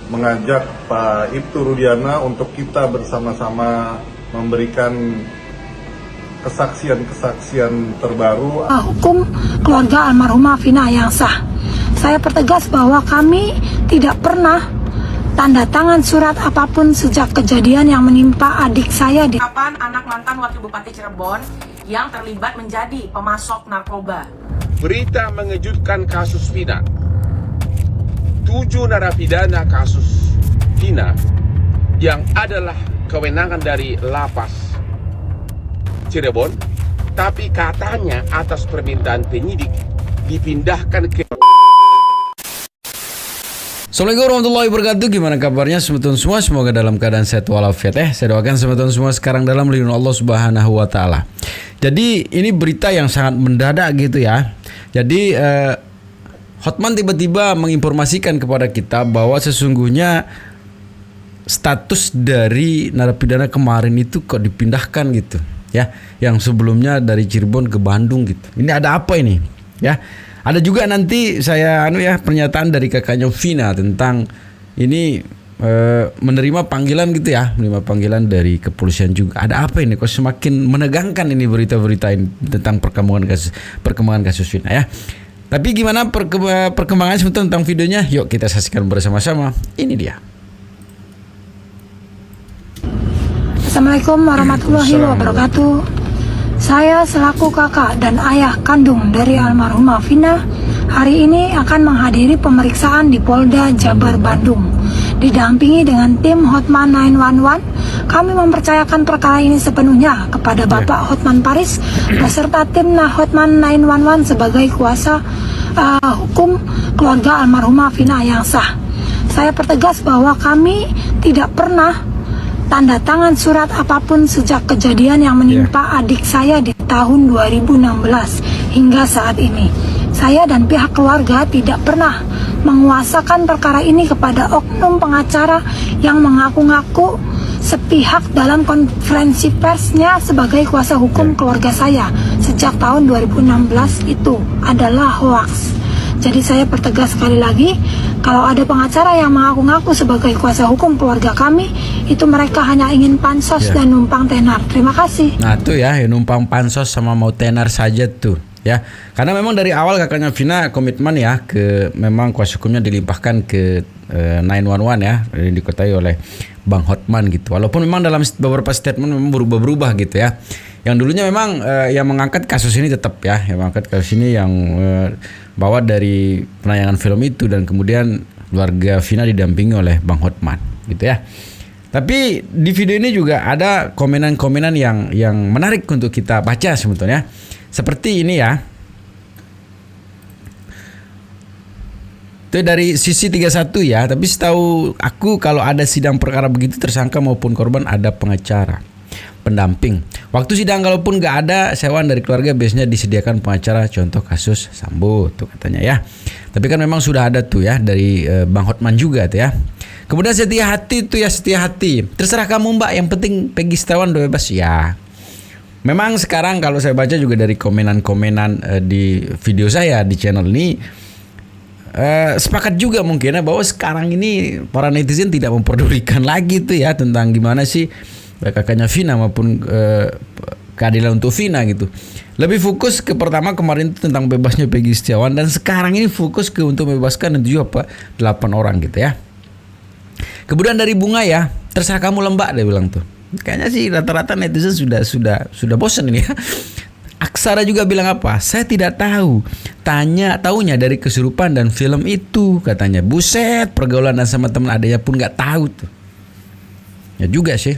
mengajak Pak Ibtu Rudiana untuk kita bersama-sama memberikan kesaksian-kesaksian terbaru. Hukum keluarga almarhumah Vina yang sah. Saya pertegas bahwa kami tidak pernah tanda tangan surat apapun sejak kejadian yang menimpa adik saya di Kapan anak mantan Wakil Bupati Cirebon yang terlibat menjadi pemasok narkoba. Berita mengejutkan kasus Vina. 7 narapidana kasus Vina yang adalah kewenangan dari Lapas Cirebon, tapi katanya atas permintaan penyidik dipindahkan ke... Assalamualaikum warahmatullahi wabarakatuh. Gimana kabarnya teman-teman semua? Semoga dalam keadaan sehat walafiat. Saya doakan teman-teman semua sekarang dalam lindungan Allah Subhanahu wa taala. Jadi ini berita yang sangat mendadak gitu ya. Jadi Hotman tiba-tiba menginformasikan kepada kita bahwa sesungguhnya status dari narapidana kemarin itu kok dipindahkan gitu ya, yang sebelumnya dari Cirebon ke Bandung gitu. Ini ada apa ini ya? Ada juga nanti saya pernyataan dari kakaknya Vina tentang ini menerima panggilan gitu ya, menerima panggilan dari kepolisian juga. Ada apa ini kok semakin menegangkan ini berita-berita ini tentang perkembangan kasus Vina ya. Tapi gimana perkembangan sebentar tentang videonya? Yuk kita saksikan bersama-sama. Ini dia. Assalamualaikum warahmatullahi wabarakatuh. Saya selaku kakak dan ayah kandung dari almarhumah Vina hari ini akan menghadiri pemeriksaan di Polda Jabar Bandung. Didampingi dengan tim Hotman 911, kami mempercayakan perkara ini sepenuhnya kepada Bapak Hotman Paris beserta tim Hotman 911 sebagai kuasa hukum keluarga almarhumah Vina yang sah. Saya pertegas bahwa kami tidak pernah tanda tangan surat apapun sejak kejadian yang menimpa adik saya di tahun 2016 hingga saat ini. Saya dan pihak keluarga tidak pernah menguasakan perkara ini kepada oknum pengacara yang mengaku-ngaku sepihak dalam konferensi persnya sebagai kuasa hukum keluarga saya sejak tahun 2016 itu adalah hoaks. Jadi saya pertegas sekali lagi, kalau ada pengacara yang mengaku-ngaku sebagai kuasa hukum keluarga kami, itu mereka hanya ingin pansos dan numpang tenar. Terima kasih. Nah tuh ya, numpang pansos sama mau tenar saja tuh ya. Karena memang dari awal kakaknya Vina komitmen ya ke memang kuasa hukumnya dilimpahkan ke 911 ya, dikuasai oleh Bang Hotman gitu. Walaupun memang dalam beberapa statement memang berubah-berubah gitu ya. Yang dulunya memang yang mengangkat kasus ini tetap ya, yang mengangkat kasus ini yang bawa dari penayangan film itu dan kemudian keluarga Vina didampingi oleh Bang Hotman gitu ya. Tapi di video ini juga ada komenan-komenan yang menarik untuk kita baca sebetulnya. Seperti ini ya. Itu dari sisi 31 ya, tapi setahu aku kalau ada sidang perkara begitu tersangka maupun korban ada pengacara, pendamping. Waktu sidang kalaupun nggak ada, sewaan dari keluarga biasanya disediakan pengacara, contoh kasus Sambo tuh katanya ya. Tapi kan memang sudah ada tuh ya dari Bang Hotman juga tuh ya. Kemudian setia hati tuh ya, setia hati. Terserah kamu Mbak, yang penting Peggy Setiawan udah bebas ya. Memang sekarang kalau saya baca juga dari komenan-komenan di video saya di channel ini, sepakat juga mungkin ya bahwa sekarang ini para netizen tidak memperdulikan lagi tuh ya tentang gimana sih kakaknya Vina maupun keadilan untuk Vina gitu. Lebih fokus ke pertama kemarin itu tentang bebasnya Peggy Setiawan, dan sekarang ini fokus ke untuk membebaskan 8 orang gitu ya. Kemudian dari Bunga ya, terserah kamu Lembak dia bilang tuh. Kayaknya sih rata-rata netizen sudah bosan ini ya. Aksara juga bilang apa? Saya tidak tahu. Taunya dari kesurupan dan film itu katanya. Buset, pergaulan dan sama teman adanya pun nggak tahu tuh. Ya juga sih.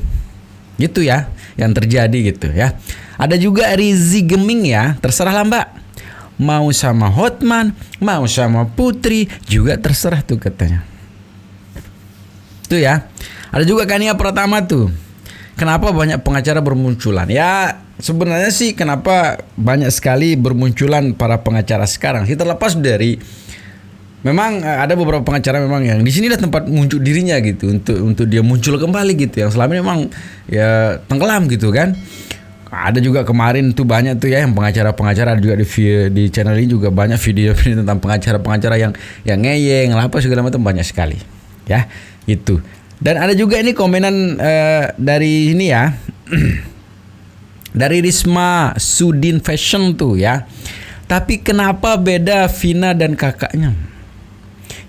Gitu ya yang terjadi gitu ya. Ada juga Rizzy Geming ya, terserah lah Mbak. Mau sama Hotman, mau sama Putri juga terserah tuh katanya. Tuh ya. Ada juga Kania Pratama tuh. Kenapa banyak pengacara bermunculan? Ya sebenarnya sih kenapa banyak sekali bermunculan para pengacara sekarang sih, terlepas dari memang ada beberapa pengacara memang yang di sini adalah tempat muncul dirinya gitu untuk dia muncul kembali gitu, yang selama ini memang ya tenggelam gitu kan. Ada juga kemarin tuh banyak tuh ya yang pengacara-pengacara juga di channel ini juga banyak video tentang pengacara-pengacara yang ngeyeng lah apa segala macam, banyak sekali ya. Itu. Dan ada juga ini komenan dari ini ya. Dari Risma Sudin Fashion tuh ya. Tapi kenapa beda Vina dan kakaknya?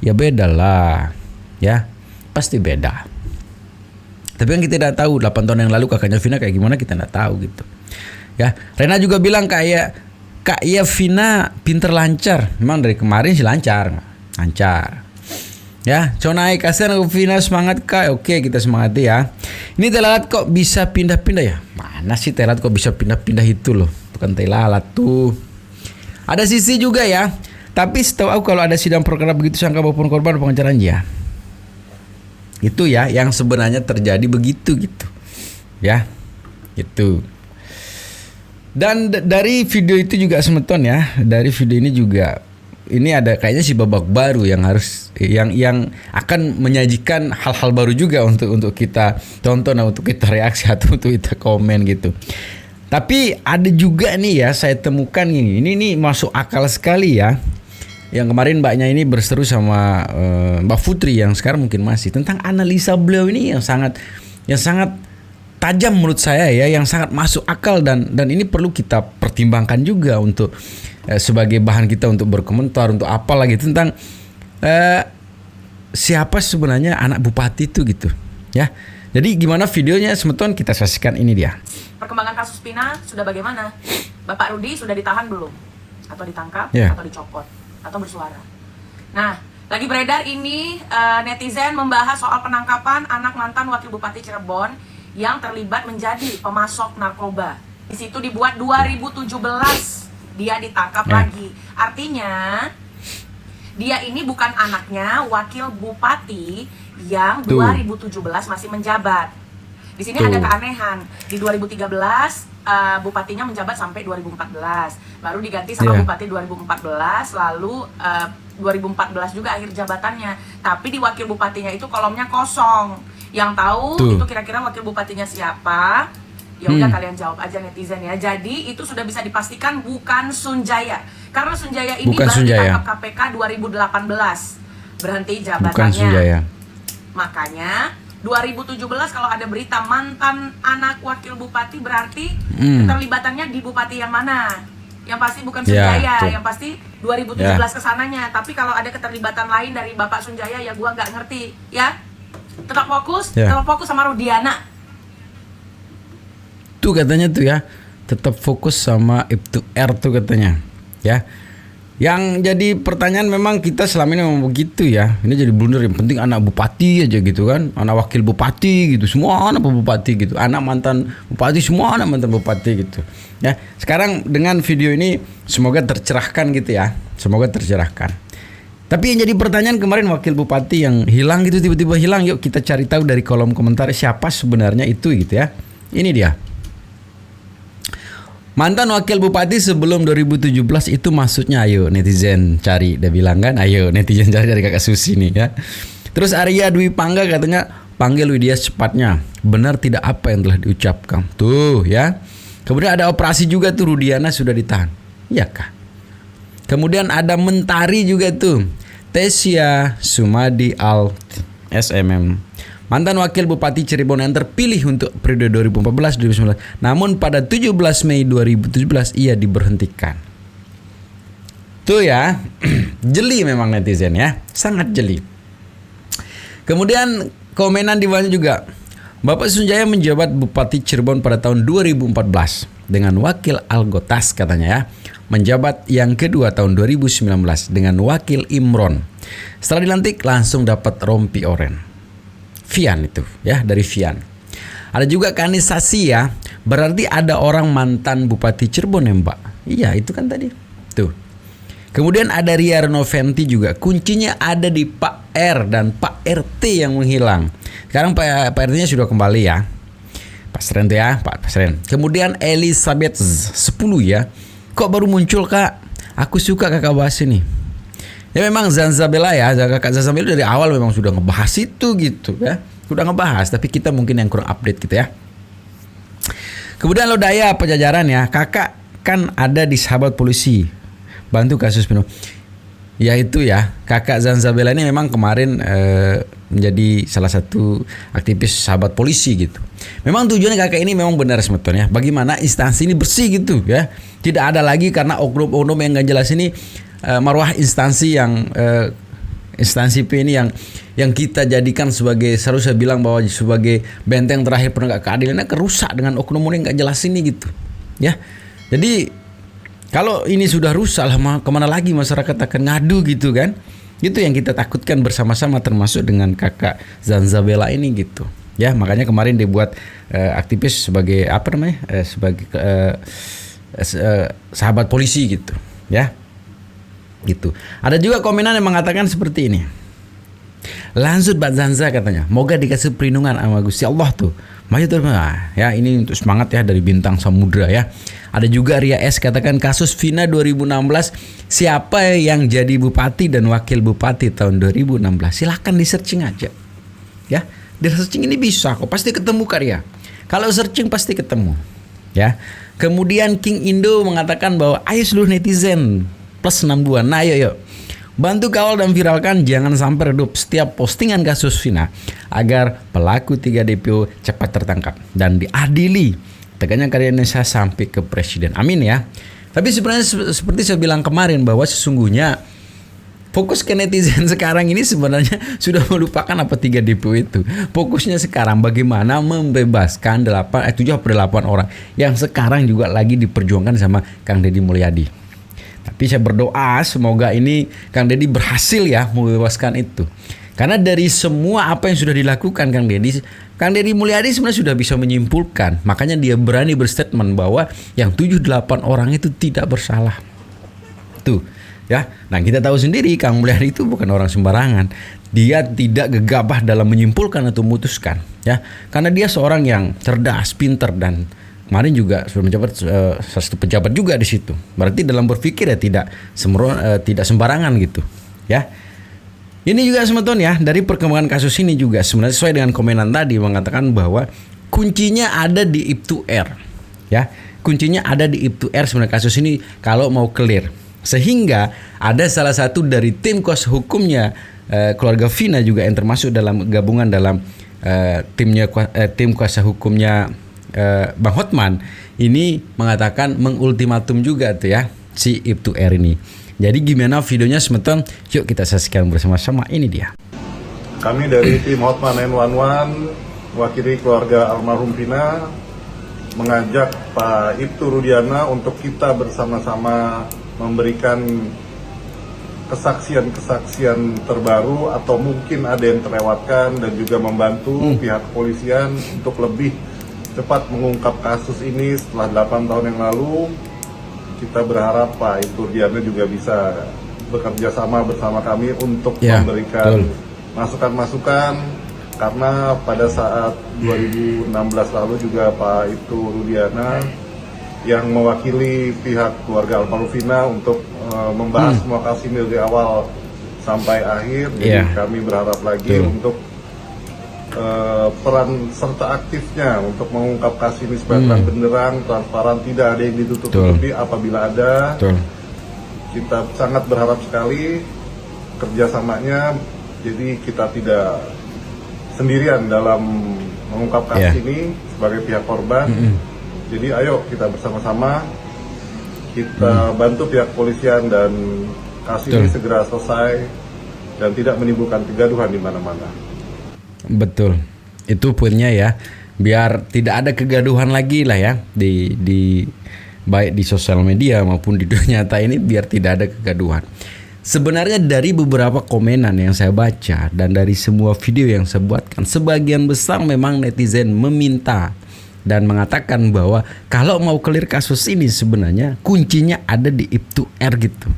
Ya beda lah. Ya, pasti beda. Tapi yang kita tidak tahu 8 tahun yang lalu kakaknya Vina kayak gimana kita tidak tahu gitu. Ya, Rena juga bilang Kak Iya Vina pinter lancar. Memang dari kemarin sih lancar. Ya, Conai kasihan aku Vina semangat Kak. Oke, kita semangati ya. Ini teh lalat kok bisa pindah-pindah ya? Mana sih teh lalat kok bisa pindah-pindah itu loh. Bukan teh lalat tuh. Ada sisi juga ya. Tapi setahu aku kalau ada sidang perkara begitu sangka maupun korban pengacaraan ya. Itu ya yang sebenarnya terjadi begitu gitu. Ya. Itu. Dan dari video itu juga semeton ya. Dari video ini juga ini ada kayaknya si babak baru yang harus yang akan menyajikan hal-hal baru juga untuk kita tonton, untuk kita reaksi atau untuk kita komen gitu. Tapi ada juga nih ya saya temukan ini masuk akal sekali ya. Yang kemarin mbaknya ini berseru sama Mbak Putri yang sekarang mungkin masih tentang analisa beliau ini yang sangat tajam menurut saya ya, yang sangat masuk akal dan ini perlu kita pertimbangkan juga untuk sebagai bahan kita untuk berkomentar untuk apa lagi tentang siapa sebenarnya anak bupati itu gitu ya. Jadi gimana videonya semeton kita saksikan, ini dia. Perkembangan kasus Vina sudah bagaimana? Bapak Rudi sudah ditahan belum? Atau ditangkap? Ya. Atau dicopot? Atau bersuara? Nah, lagi beredar ini netizen membahas soal penangkapan anak mantan Wakil Bupati Cirebon yang terlibat menjadi pemasok narkoba. Di situ dibuat 2017 dia ditangkap lagi. Artinya dia ini bukan anaknya Wakil Bupati yang 2017 masih menjabat. Di sini ada keanehan. Di 2013 bupatinya menjabat sampai 2014. Baru diganti sama bupati 2014, lalu 2014 juga akhir jabatannya. Tapi di wakil bupatinya itu kolomnya kosong. Yang tahu itu kira-kira wakil bupatinya siapa? Ya udah kalian jawab aja netizen ya. Jadi itu sudah bisa dipastikan bukan Sunjaya. Karena Sunjaya ini baru ditangkap KPK 2018. Berhenti jabatannya. Bukan Sunjaya. Makanya 2017 kalau ada berita mantan anak wakil bupati berarti keterlibatannya di bupati yang mana? Yang pasti bukan Sunjaya, yang pasti 2017 kesananya. Tapi kalau ada keterlibatan lain dari Bapak Sunjaya ya gua nggak ngerti ya. Tetap fokus sama Rudiana. Tuh katanya tuh ya, tetap fokus sama Ibtu R tuh katanya ya. Yang jadi pertanyaan memang kita selama ini memang begitu ya. Ini jadi blunder, yang penting anak bupati aja gitu kan. Anak wakil bupati gitu, semua anak bupati gitu. Anak mantan bupati, semua anak mantan bupati gitu. Ya, sekarang dengan video ini semoga tercerahkan gitu ya. Semoga tercerahkan. Tapi yang jadi pertanyaan kemarin wakil bupati yang hilang gitu, tiba-tiba hilang. Yuk kita cari tahu dari kolom komentar siapa sebenarnya itu gitu ya. Ini dia. Mantan wakil bupati sebelum 2017 itu maksudnya, ayo netizen cari, dia bilang kan, ayo netizen cari dari kakak Susi nih ya. Terus Arya Dwi Pangga katanya, panggil Widya secepatnya. Benar tidak apa yang telah diucapkan. Tuh ya. Kemudian ada operasi juga tuh, Rudiana sudah ditahan. Iya kah? Kemudian ada Mentari juga tuh, Tesia Sumadi Al SMM. Mantan wakil bupati Cirebon yang terpilih untuk periode 2014-2019. Namun pada 17 Mei 2017 ia diberhentikan. Tuh ya, jeli memang netizen ya, sangat jeli. Kemudian komenan di bawahnya juga, Bapak Sunjaya menjabat Bupati Cirebon pada tahun 2014 dengan wakil Algotas katanya ya. Menjabat yang kedua tahun 2019 dengan wakil Imron. Setelah dilantik langsung dapat rompi oren. Vian itu ya, dari Vian. Ada juga kanisasi ya. Berarti ada orang mantan Bupati Cirebon ya Mbak. Iya itu kan tadi. Tuh. Kemudian ada Ria Renoventi juga. Kuncinya ada di Pak R dan Pak RT yang menghilang. Sekarang Pak RT-nya sudah kembali ya. Pak Sren tuh ya, Pak Sren. Kemudian Elizabeth 10 ya. Kok baru muncul Kak? Aku suka Kakak bahas ini. Ya memang Zanzabela ya, Kakak Zanzabela dari awal memang sudah ngebahas itu gitu ya. Sudah ngebahas, tapi kita mungkin yang kurang update gitu ya. Kemudian Lodaya Pajajaran ya, Kakak kan ada di sahabat polisi. Bantu kasus penuh. Ya itu ya, kakak Zanzabela ini memang kemarin menjadi salah satu aktivis sahabat polisi gitu. Memang tujuannya kakak ini memang benar sebetulnya. Bagaimana instansi ini bersih gitu ya. Tidak ada lagi karena oknum-oknum yang gak jelas ini marwah instansi yang instansi P ini yang kita jadikan sebagai, seharusnya bilang bahwa sebagai benteng terakhir penegak keadilan, kerusak dengan oknum yang gak jelas ini gitu. Ya. Jadi kalau ini sudah rusak lah, kemana lagi masyarakat akan ngadu gitu kan? Itu yang kita takutkan bersama-sama, termasuk dengan kakak Zanzabela ini gitu. Ya, makanya kemarin dibuat aktivis sebagai apa namanya? Sebagai sahabat polisi gitu, ya. Gitu. Ada juga komenan yang mengatakan seperti ini. Lanjut Mbak Zanza katanya, moga dikasih perlindungan sama Gusti Allah tuh. Maju tuh, ya ini untuk semangat ya dari Bintang Samudra ya. Ada juga Ria S katakan kasus Vina 2016, siapa yang jadi bupati dan wakil bupati tahun 2016. Silahkan di searching aja. Ya, di searching ini bisa kok, pasti ketemu Karya. Kalau searching pasti ketemu. Ya. Kemudian King Indo mengatakan bahwa ayo seluruh netizen plus 6 bulan. Nah, ayo. Bantu kawal dan viralkan, jangan sampai redup setiap postingan kasus Vina agar pelaku 3 DPO cepat tertangkap dan diadili. Tegaknya karya Indonesia sampai ke presiden. Amin ya. Tapi sebenarnya seperti saya bilang kemarin bahwa sesungguhnya fokus ke netizen sekarang ini sebenarnya sudah melupakan apa 3 DPO itu. Fokusnya sekarang bagaimana membebaskan 7-8 orang yang sekarang juga lagi diperjuangkan sama Kang Deddy Mulyadi. Tapi saya berdoa semoga ini Kang Deddy berhasil ya membebaskan itu. Karena dari semua apa yang sudah dilakukan Kang Deddy Mulyadi sebenarnya sudah bisa menyimpulkan. Makanya dia berani berstatement bahwa yang 7-8 orang itu tidak bersalah. Tuh ya. Nah kita tahu sendiri Kang Mulyadi itu bukan orang sembarangan. Dia tidak gegabah dalam menyimpulkan atau memutuskan ya. Karena dia seorang yang cerdas, pintar, dan kemarin juga sudah menjabat satu pejabat juga di situ. Berarti dalam berpikir ya tidak sembarangan gitu, ya. Ini juga semeton ya dari perkembangan kasus ini juga sebenarnya sesuai dengan komenan tadi mengatakan bahwa kuncinya ada di Ibtu-R, ya. Kuncinya ada di Ibtu-R sebenarnya kasus ini kalau mau clear. Sehingga ada salah satu dari tim kuasa hukumnya keluarga Vina juga yang termasuk dalam gabungan dalam tim kuasa hukumnya Bang Hotman ini mengatakan mengultimatum juga tuh ya si Ibtu-R ini. Jadi gimana videonya semeton? Yuk kita saksikan bersama-sama, ini dia. Kami dari tim Hotman 911 mewakili keluarga almarhum Vina mengajak Pak Ibtu Rudiana untuk kita bersama-sama memberikan kesaksian-kesaksian terbaru atau mungkin ada yang terlewatkan, dan juga membantu pihak kepolisian untuk lebih cepat mengungkap kasus ini setelah 8 tahun yang lalu. Kita berharap Pak Ibtu Rudiana juga bisa bekerja sama bersama kami untuk memberikan masukan-masukan, karena pada saat 2016 lalu juga Pak Ibtu Rudiana yang mewakili pihak keluarga almarhum Vina untuk membahas semua kasus ini dari awal sampai akhir. Jadi kami berharap lagi untuk peran serta aktifnya untuk mengungkap kasus ini supaya terang benderang, transparan, tidak ada yang ditutup-tutupi. Apabila ada, kita sangat berharap sekali kerjasamanya. Jadi kita tidak sendirian dalam mengungkap kasus ini sebagai pihak korban. Jadi ayo kita bersama-sama kita bantu pihak kepolisian dan kasus ini segera selesai dan tidak menimbulkan kegaduhan di mana-mana. Betul, itu poinnya ya, biar tidak ada kegaduhan lagi lah ya di baik di sosial media maupun di dunia nyata ini, biar tidak ada kegaduhan. Sebenarnya dari beberapa komenan yang saya baca dan dari semua video yang saya buatkan, sebagian besar memang netizen meminta dan mengatakan bahwa kalau mau clear kasus ini sebenarnya kuncinya ada di Ibtu-R gitu.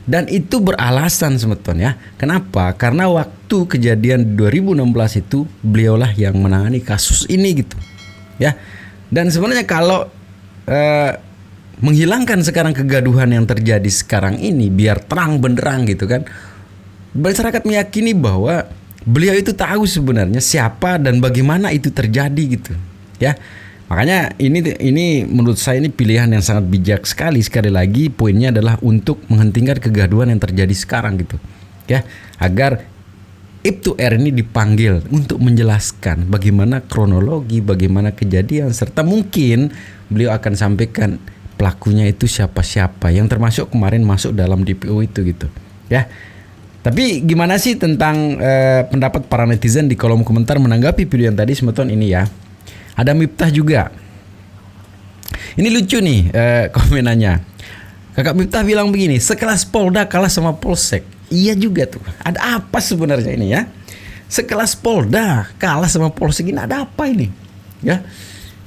Dan itu beralasan sebetulnya. Kenapa? Karena waktu kejadian 2016 itu beliaulah yang menangani kasus ini gitu. Ya. Dan sebenarnya kalau menghilangkan sekarang kegaduhan yang terjadi sekarang ini biar terang benderang gitu kan. Masyarakat meyakini bahwa beliau itu tahu sebenarnya siapa dan bagaimana itu terjadi gitu. Ya. Makanya ini menurut saya ini pilihan yang sangat bijak sekali. Sekali lagi poinnya adalah untuk menghentikan kegaduhan yang terjadi sekarang gitu. Ya, agar Ibtu R ini dipanggil untuk menjelaskan bagaimana kronologi, bagaimana kejadian, serta mungkin beliau akan sampaikan pelakunya itu siapa-siapa yang termasuk kemarin masuk dalam DPO itu gitu. Ya. Tapi gimana sih tentang pendapat para netizen di kolom komentar menanggapi video yang tadi Semeton ini ya? Ada Miftah juga. Ini lucu nih komenannya. Kakak Miftah bilang begini, sekelas Polda kalah sama Polsek. Iya juga tuh. Ada apa sebenarnya ini ya? Sekelas Polda kalah sama Polsek, ini ada apa ini? Ya.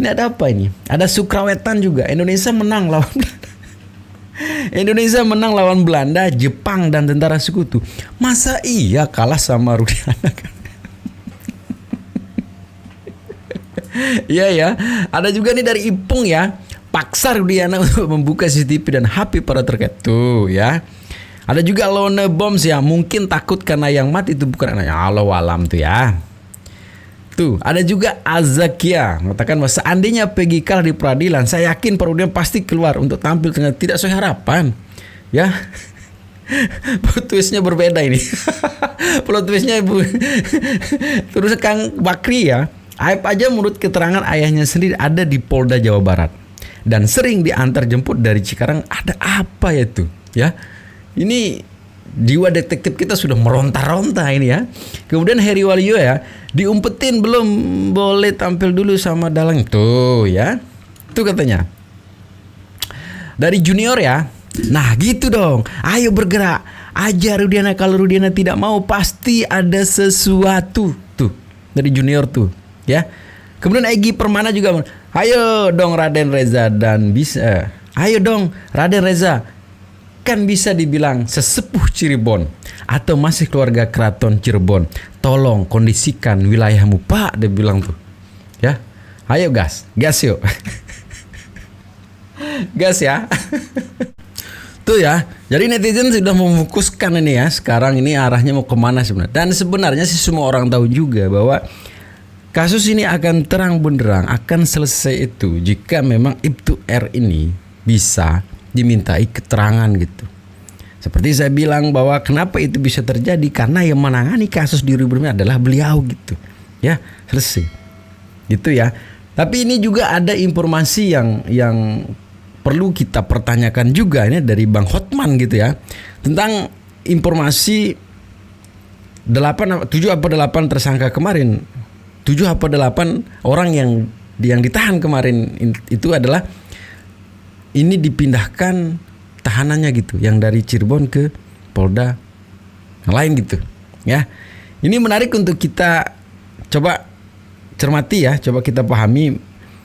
Ini ada apa ini? Ada Sukrawetan juga. Indonesia menang lawan Belanda. Indonesia menang lawan Belanda, Jepang dan tentara sekutu. Masa iya kalah sama Rudiana? Iya ya. Ada juga nih dari Ipung ya. Paksa Rudiana untuk membuka CCTV dan HP para terkait. Tuh ya. Ada juga Lone Bombs ya. Mungkin takut karena yang mati itu bukan anaknya. Allah alam tuh ya. Tuh, ada juga Azakia mengatakan bahwa seandainya Peggy kalah di peradilan, saya yakin Perudem pasti keluar untuk tampil dengan tidak sesuai harapan. Ya. Plot twistnya berbeda ini. Plot twistnya terus Kang Bakri ya. Aib aja menurut keterangan ayahnya sendiri ada di Polda Jawa Barat dan sering diantar jemput dari Cikarang. Ada apa ya tuh? Ya. Ini jiwa detektif kita sudah meronta-ronta ini ya. Kemudian Heri Waluyo ya, diumpetin belum boleh tampil dulu sama Dalang tuh ya. Itu katanya. Dari Junior ya. Nah gitu dong. Ayo bergerak. Ajar Rudiana, kalau Rudiana tidak mau pasti ada sesuatu. Tuh. Dari Junior tuh ya. Kemudian Egy Permana juga. Ayo dong Raden Reza dan bisa. Ayo dong Raden Reza. Kan bisa dibilang sesepuh Cirebon atau masih keluarga keraton Cirebon. Tolong kondisikan wilayahmu Pak, dia bilang tuh. Ya. Ayo gas yuk. Gas ya. Tuh ya. Jadi netizen sudah memfokuskan ini ya. Sekarang ini arahnya mau kemana sebenarnya. Dan sebenarnya sih semua orang tahu juga bahwa kasus ini akan terang benderang, akan selesai itu jika memang Ibtu R ini bisa dimintai keterangan gitu. Seperti saya bilang bahwa kenapa itu bisa terjadi, karena yang menangani kasus di Rubrimnya adalah beliau gitu. Ya, selesai. Gitu ya. Tapi ini juga ada informasi yang perlu kita pertanyakan juga ini dari Bang Hotman gitu ya. Tentang informasi 7 apa 8 tersangka kemarin. 7 apa 8 orang yang ditahan kemarin itu adalah ini dipindahkan tahanannya gitu, yang dari Cirebon ke Polda yang lain gitu ya. Ini menarik untuk kita coba cermati ya, coba kita pahami.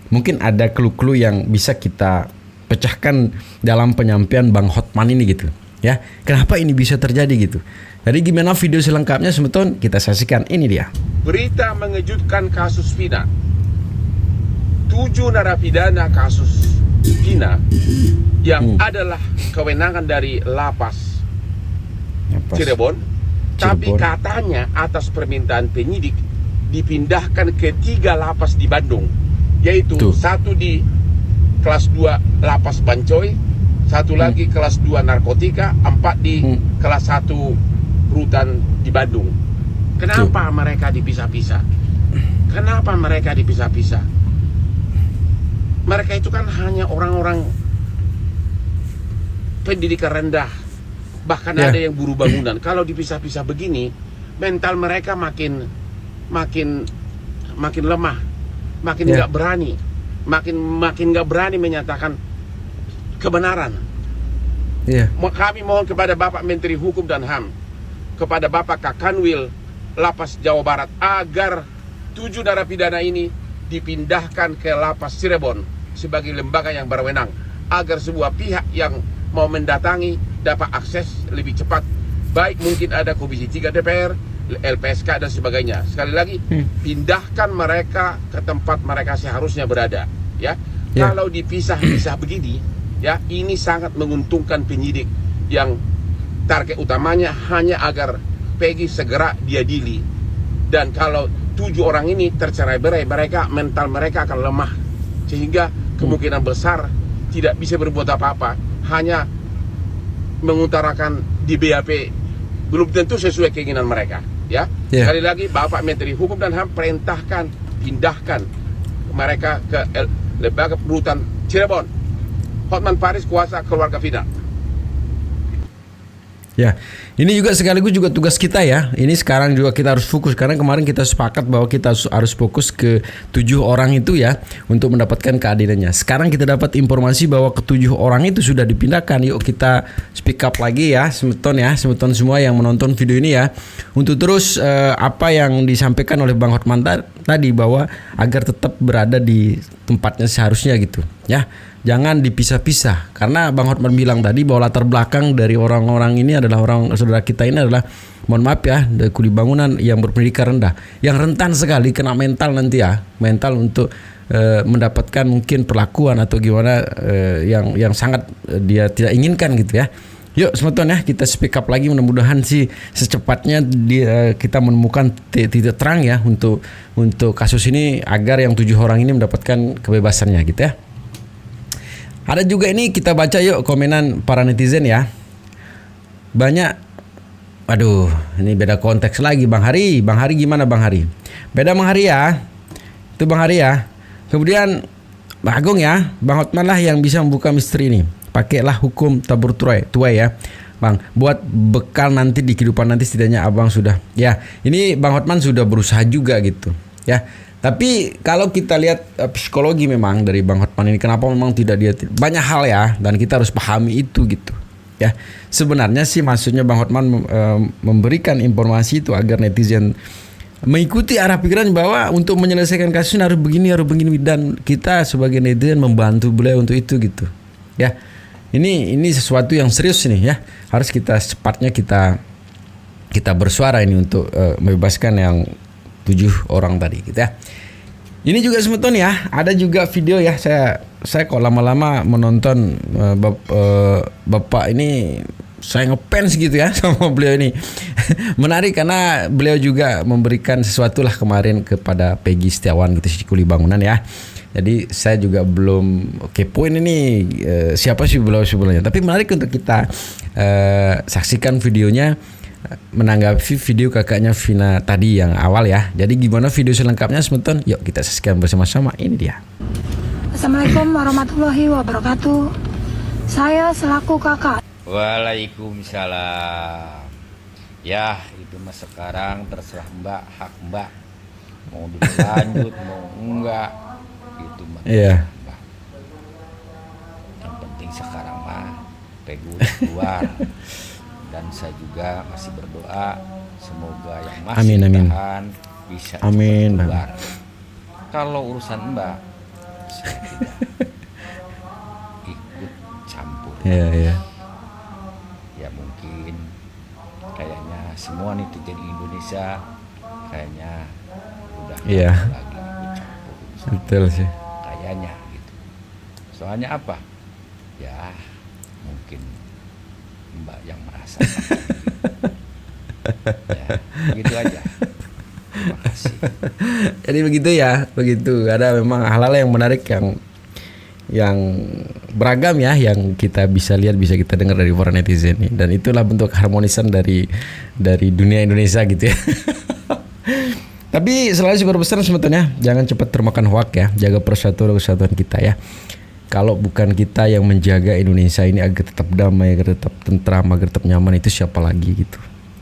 Mungkin ada clue-clue yang bisa kita pecahkan dalam penyampaian Bang Hotman ini gitu ya. Kenapa ini bisa terjadi gitu. Jadi gimana video selengkapnya Semeton, kita saksikan, ini dia. Berita mengejutkan kasus Vina. 7 narapidana kasus Vina yang adalah kewenangan dari Lapas Cirebon, tapi katanya atas permintaan penyidik dipindahkan ke 3 lapas di Bandung, yaitu satu di kelas 2 Lapas Bancoy, satu lagi kelas 2 narkotika, 4 di kelas 1 rutan di Bandung. Kenapa mereka dipisah-pisah? Kenapa mereka dipisah-pisah? Mereka itu kan hanya orang-orang pendidikan rendah, bahkan ada yang buruh bangunan. Kalau dipisah-pisah begini, mental mereka makin lemah, makin nggak berani, makin nggak berani menyatakan kebenaran. Kami mohon kepada Bapak Menteri Hukum dan HAM, kepada Bapak Kakanwil Lapas Jawa Barat, agar 7 narapidana ini dipindahkan ke Lapas Cirebon sebagai lembaga yang berwenang, agar sebuah pihak yang mau mendatangi dapat akses lebih cepat. Baik mungkin ada Komisi 3 DPR, LPSK dan sebagainya. Sekali lagi, pindahkan mereka ke tempat mereka seharusnya berada. Ya, kalau dipisah-pisah begini, ya ini sangat menguntungkan penyidik yang target utamanya hanya agar Peggy segera diadili. Dan kalau 7 orang ini tercerai-berai, mental mereka akan lemah sehingga kemungkinan besar tidak bisa berbuat apa-apa, hanya mengutarakan di BAP belum tentu sesuai keinginan mereka, ya. Sekali lagi Bapak Menteri Hukum dan HAM perintahkan pindahkan mereka ke lembaga rutan Cirebon. Hotman Paris kuasa keluarga Vina. Ya, ini juga sekaligus juga tugas kita ya. Ini sekarang juga kita harus fokus karena kemarin kita sepakat bahwa kita harus fokus ke 7 orang itu ya untuk mendapatkan keadilannya. Sekarang kita dapat informasi bahwa ke-7 orang itu sudah dipindahkan. Yuk kita speak up lagi ya, semeton semua yang menonton video ini ya, untuk terus apa yang disampaikan oleh Bang Hotman tadi bahwa agar tetap berada di tempatnya seharusnya gitu ya. Jangan dipisah-pisah karena Bang Hotman bilang tadi bahwa latar belakang dari orang-orang ini adalah orang saudara kita ini adalah, mohon maaf ya, dari kuli bangunan yang berpendidikan rendah, yang rentan sekali kena mental nanti ya, mental untuk mendapatkan mungkin perlakuan atau gimana yang sangat dia tidak inginkan gitu ya. Yuk semeton ya, kita speak up lagi, mudah-mudahan sih secepatnya kita menemukan titik terang ya untuk kasus ini agar yang 7 orang ini mendapatkan kebebasannya gitu ya. Ada juga ini kita baca yuk komenan para netizen ya. Banyak, aduh ini beda konteks lagi Bang Hari. Bang Hari gimana Bang Hari? Beda Bang Hari ya. Itu Bang Hari ya. Kemudian Bang Agung ya, Bang Hotman lah yang bisa membuka misteri ini. Pakailah hukum tabur tuai ya Bang, buat bekal nanti di kehidupan nanti, setidaknya abang sudah. Ya ini Bang Hotman sudah berusaha juga gitu ya. Tapi kalau kita lihat psikologi memang dari Bang Hotman ini, kenapa memang tidak dia banyak hal ya, dan kita harus pahami itu gitu ya. Sebenarnya sih maksudnya Bang Hotman memberikan informasi itu agar netizen mengikuti arah pikiran bahwa untuk menyelesaikan kasusnya harus begini, dan kita sebagai netizen membantu beliau untuk itu gitu ya. Ini sesuatu yang serius nih ya, harus kita secepatnya kita bersuara ini untuk membebaskan yang 7 orang tadi gitu ya. Ini juga semeton ya, ada juga video ya, saya kok lama-lama menonton Bapak ini, saya ngefans gitu ya sama beliau ini. Menarik karena beliau juga memberikan sesuatu lah kemarin kepada Peggy Setiawan gitu, si kuli bangunan ya. Jadi saya juga belum kepoin ini siapa sih beliau sebenarnya. Tapi menarik untuk kita saksikan videonya, menanggapi video kakaknya Vina tadi yang awal ya. Jadi gimana video selengkapnya semeton? Yuk kita saksikan bersama-sama. Ini dia. Assalamualaikum warahmatullahi wabarakatuh. Saya selaku kakak. Waalaikumsalam. Ya itu mah sekarang terserah Mbak, hak Mbak. Mau dilanjut mau enggak itu mah. Iya. Mbak. Yang penting sekarang mah Pegu udah keluar. Dan saya juga masih berdoa semoga yang masih ditahan bisa keluar. Kalau urusan Mbak, saya tidak ikut campur. Iya. Ya mungkin kayaknya semua netizen Indonesia kayaknya udah lagi ikut campur. Betul sih. Kayaknya gitu. Soalnya apa? Ya mungkin Mbak yang merasa ya, gitu aja. Terima kasih. Jadi begitu ya, begitu. Ada memang hal-hal yang menarik yang beragam ya, yang kita bisa lihat, bisa kita dengar dari para netizen ini. Dan itulah bentuk harmonisan dari dunia Indonesia gitu ya. Tapi selalu super besar sebetulnya, jangan cepat termakan hoak ya, jaga persatuan dan kesatuan kita ya. Kalau bukan kita yang menjaga Indonesia ini agar tetap damai, agar tetap tentram, agar tetap nyaman, itu siapa lagi gitu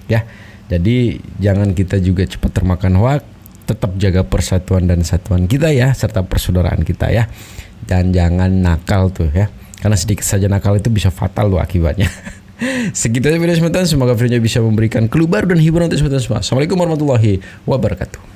ya. Jadi jangan kita juga cepat termakan hoak, tetap jaga persatuan dan kesatuan kita ya, serta persaudaraan kita ya. Dan jangan nakal tuh ya, karena sedikit saja nakal itu bisa fatal loh akibatnya. Segitu aja video semeton, semoga videonya bisa memberikan clue baru dan hiburan untuk semeton semua. Assalamualaikum warahmatullahi wabarakatuh.